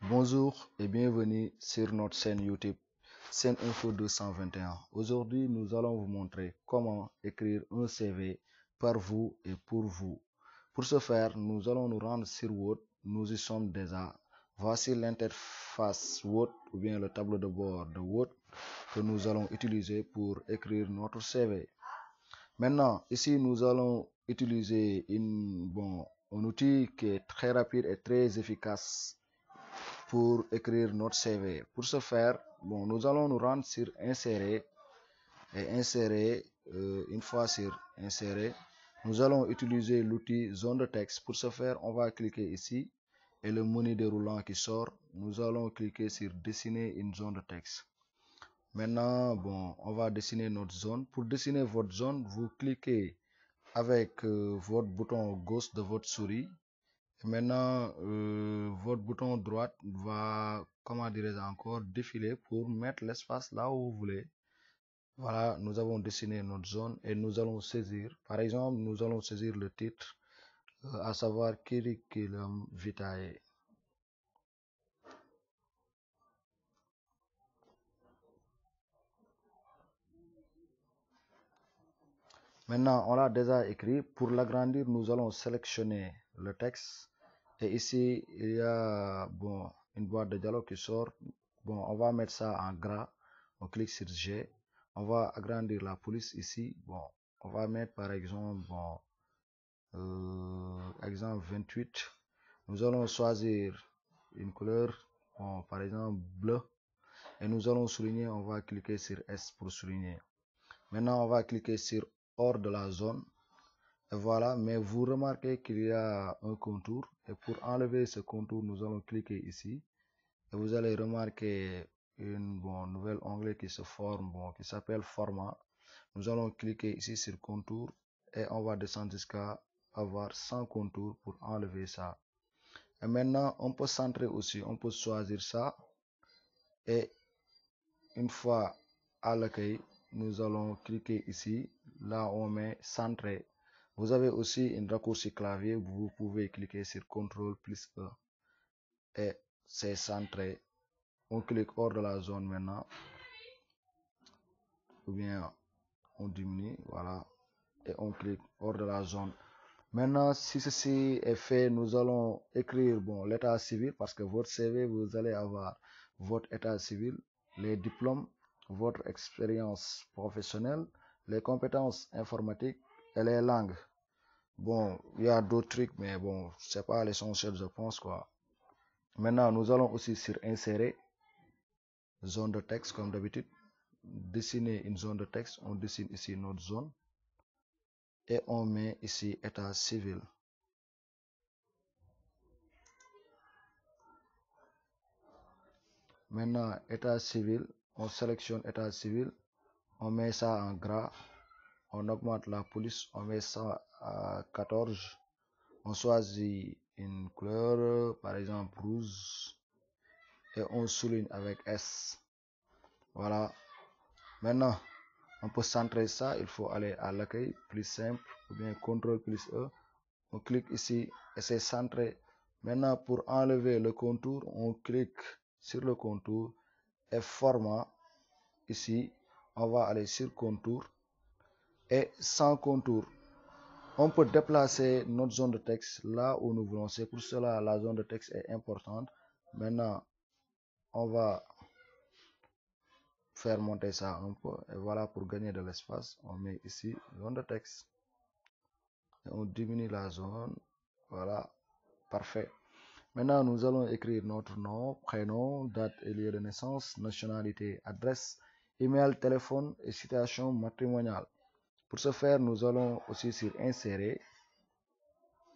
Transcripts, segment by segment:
Bonjour et bienvenue sur notre chaîne YouTube Scène Info 221. Aujourd'hui, nous allons vous montrer comment écrire un CV par vous et pour vous. Pour ce faire, nous allons nous rendre sur Word. Nous y sommes déjà. Voici l'interface Word ou bien le tableau de bord de Word que nous allons utiliser pour écrire notre CV. Maintenant, ici, nous allons utiliser un outil qui est très rapide et très efficace pour écrire notre CV. Pour ce faire, nous allons nous rendre sur insérer et insérer. Une fois sur insérer, nous allons utiliser l'outil zone de texte. Pour ce faire, on va cliquer ici et le menu déroulant qui sort, nous allons cliquer sur dessiner une zone de texte. Maintenant, on va dessiner notre zone. Pour dessiner votre zone, vous cliquez avec votre bouton gauche de votre souris. Maintenant, votre bouton droite va, défiler pour mettre l'espace là où vous voulez. Voilà, nous avons dessiné notre zone et nous allons saisir. Par exemple, nous allons saisir le titre, à savoir Curriculum Vitae. Maintenant, on l'a déjà écrit. Pour l'agrandir, nous allons sélectionner le texte. Et ici, il y a une boîte de dialogue qui sort. On va mettre ça en gras. On clique sur G. On va agrandir la police ici. On va mettre par exemple, exemple 28. Nous allons choisir une couleur, par exemple bleu. Et nous allons souligner. On va cliquer sur S pour souligner. Maintenant, on va cliquer sur hors de la zone. Et voilà, mais vous remarquez qu'il y a un contour. Et pour enlever ce contour, nous allons cliquer ici. Et vous allez remarquer une nouvelle onglet qui se forme, qui s'appelle format. Nous allons cliquer ici sur contour et on va descendre jusqu'à avoir sans contour pour enlever ça. Et maintenant, on peut centrer aussi, on peut choisir ça. Et une fois à l'accueil, nous allons cliquer ici. Là, on met centrer. Vous avez aussi une raccourci clavier. Vous pouvez cliquer sur CTRL plus E. Et c'est centré. On clique hors de la zone maintenant. Ou bien on diminue. Voilà. Et on clique hors de la zone. Maintenant, si ceci est fait, nous allons écrire l'état civil. Parce que votre CV, vous allez avoir votre état civil, les diplômes, votre expérience professionnelle, les compétences informatiques et les langues. Il y a d'autres trucs, mais c'est pas l'essentiel, je pense, quoi. Maintenant, nous allons aussi sur insérer, zone de texte, comme d'habitude. Dessiner une zone de texte. On dessine ici notre zone. Et on met ici état civil. Maintenant, état civil, on sélectionne état civil. On met ça en gras. On augmente la police. On met ça à 14. On choisit une couleur, par exemple rouge. Et on souligne avec S. Voilà. Maintenant, on peut centrer ça. Il faut aller à l'accueil, plus simple, ou bien CTRL plus E. On clique ici et c'est centré. Maintenant, pour enlever le contour, on clique sur le contour et format. Ici, on va aller sur contour et sans contour. On peut déplacer notre zone de texte là où nous voulons. C'est pour cela la zone de texte est importante. Maintenant, on va faire monter ça un peu. Et voilà, pour gagner de l'espace, on met ici zone de texte. Et on diminue la zone. Voilà, parfait. Maintenant, nous allons écrire notre nom, prénom, date et lieu de naissance, nationalité, adresse, email, téléphone et situation matrimoniale. Pour ce faire, nous allons aussi sur insérer,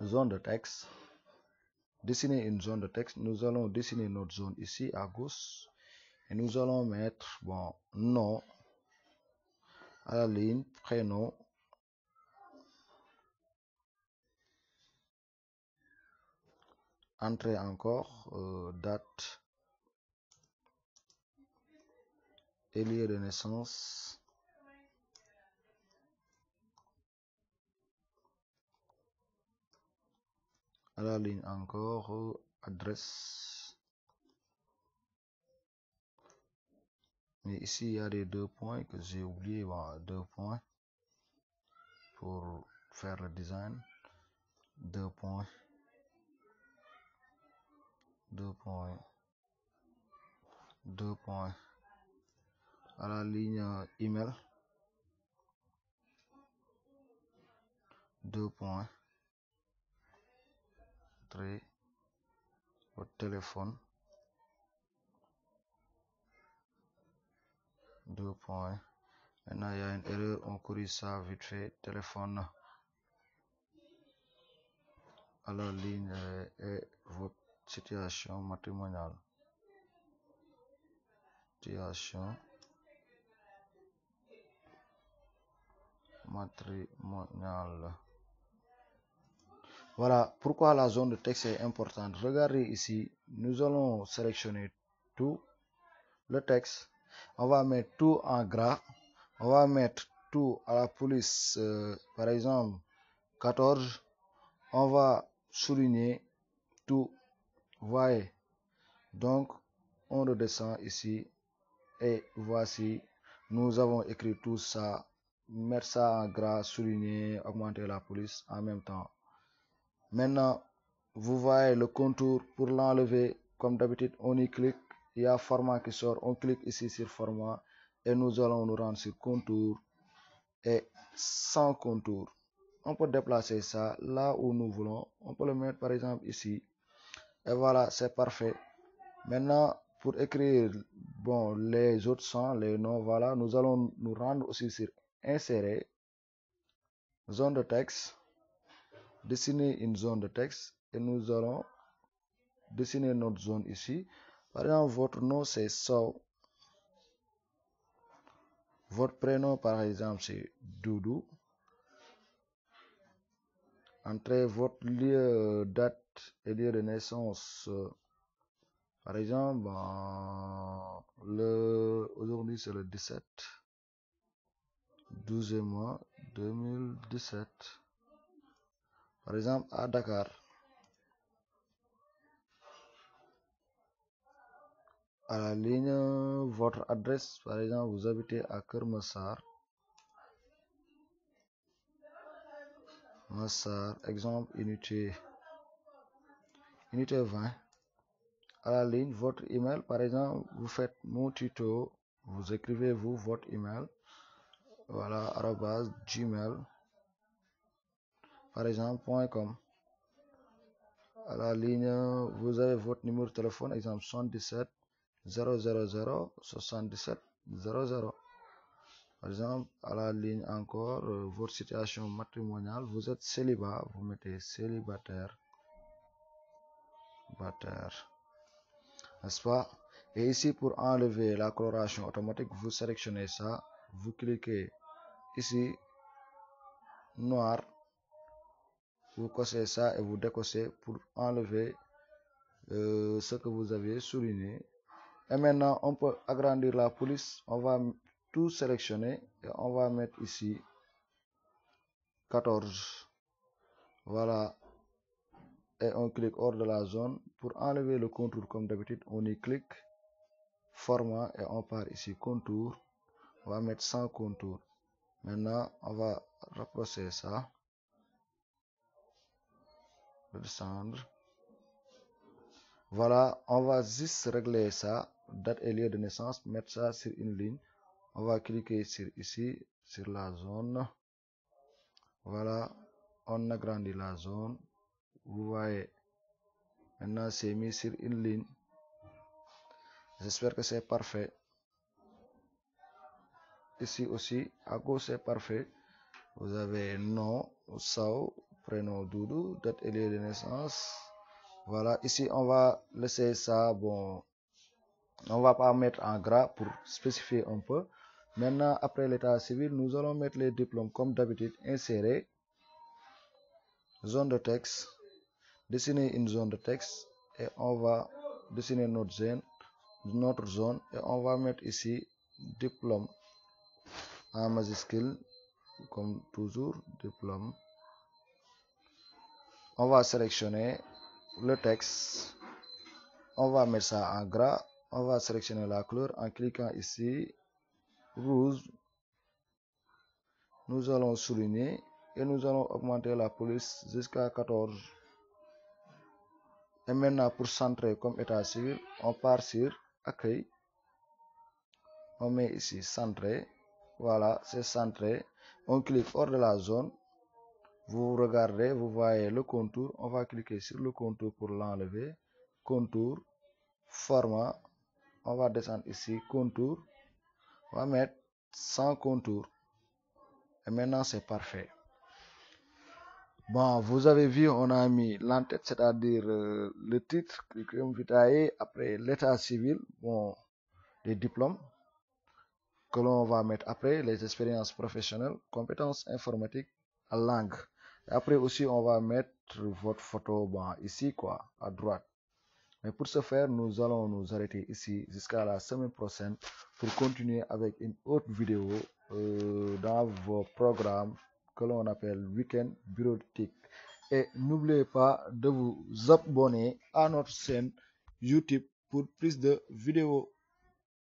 zone de texte, dessiner une zone de texte. Nous allons dessiner notre zone ici à gauche et nous allons mettre nom à la ligne, prénom, entrée encore, date et lieu de naissance. À la ligne encore, adresse Mais ici, il y a des 2 points que j'ai oublié. Bon, 2 points pour faire le design. 2 points. 2 points. 2 points. À la ligne email. 2 points. 3. Votre téléphone. 2 points. Maintenant, il y a une erreur. On corrige ça vite fait. Téléphone. À la ligne et votre situation matrimoniale. Situation matrimoniale. Voilà pourquoi la zone de texte est importante. Regardez ici, nous allons sélectionner tout le texte. On va mettre tout en gras. On va mettre tout à la police, par exemple 14. On va souligner tout. Voyez. Donc, on redescend ici. Et voici, nous avons écrit tout ça. Mettre ça en gras, souligner, augmenter la police en même temps. Maintenant, vous voyez le contour. Pour l'enlever, comme d'habitude, on y clique. Il y a format qui sort. On clique ici sur format. Et nous allons nous rendre sur contour. Et sans contour. On peut déplacer ça là où nous voulons. On peut le mettre par exemple ici. Et voilà, c'est parfait. Maintenant, pour écrire bon, les autres sons, les noms, voilà, nous allons nous rendre aussi sur insérer, zone de texte, dessiner une zone de texte et nous allons dessiner notre zone ici. Par exemple, votre nom c'est Sow. Votre prénom par exemple c'est Doudou. Entrez votre lieu, date et lieu de naissance. Par exemple, aujourd'hui c'est le 17, 12e mois 2017. Par exemple, à Dakar. À la ligne, votre adresse, par exemple, vous habitez à Kermassar. Massar, exemple, unité 20. À la ligne, votre email, par exemple, vous faites mon tuto, vous écrivez votre email, voilà, @gmail, par exemple, .com. À la ligne, vous avez votre numéro de téléphone, exemple 77 000 77 00. Par exemple, à la ligne encore, votre situation matrimoniale, vous êtes célibat, vous mettez célibataire, n'est-ce pas? Et ici, pour enlever la coloration automatique, vous sélectionnez ça, vous cliquez ici, noir, vous cossez ça et vous décossez pour enlever ce que vous avez souligné. Et maintenant, on peut agrandir la police, on va tout sélectionner et on va mettre ici 14. Voilà. Et on clique hors de la zone. Pour enlever le contour comme d'habitude, on y clique, format et on part ici contour. On va mettre sans contour. Maintenant, on va rapprocher ça. Descendre. Voilà, on va juste régler ça. Date et lieu de naissance. Mettre ça sur une ligne. On va cliquer sur ici, sur la zone. Voilà, on agrandit la zone. Vous voyez, maintenant c'est mis sur une ligne. J'espère que c'est parfait. Ici aussi, à gauche c'est parfait. Vous avez nom, Sow, prénom Doudou, date et lieu de naissance. Voilà, ici on va laisser ça, bon, on va pas mettre en gras pour spécifier un peu. Maintenant, après l'état civil, nous allons mettre les diplômes comme d'habitude, insérer, zone de texte, dessiner une zone de texte et on va dessiner notre zone et on va mettre ici diplôme en majuscule comme toujours, diplôme. On va sélectionner le texte, on va mettre ça en gras, on va sélectionner la couleur en cliquant ici rouge, nous allons souligner et nous allons augmenter la police jusqu'à 14. Et maintenant, pour centrer comme état civil, on part sur accueil. On met ici centrer. Voilà, c'est centré. On clique hors de la zone. Vous regardez, vous voyez le contour. On va cliquer sur le contour pour l'enlever. Contour, format. On va descendre ici, contour. On va mettre sans contour. Et maintenant, c'est parfait. Bon, vous avez vu, on a mis l'entête, c'est-à-dire le titre, curriculum vitae, après l'état civil, bon, les diplômes que l'on va mettre après, les expériences professionnelles, compétences informatiques, langue. Et après aussi, on va mettre votre photo bon, ici, quoi, à droite. Mais pour ce faire, nous allons nous arrêter ici jusqu'à la semaine prochaine pour continuer avec une autre vidéo dans vos programmes que l'on appelle Week-end bureautique. Et n'oubliez pas de vous abonner à notre chaîne YouTube pour plus de vidéos.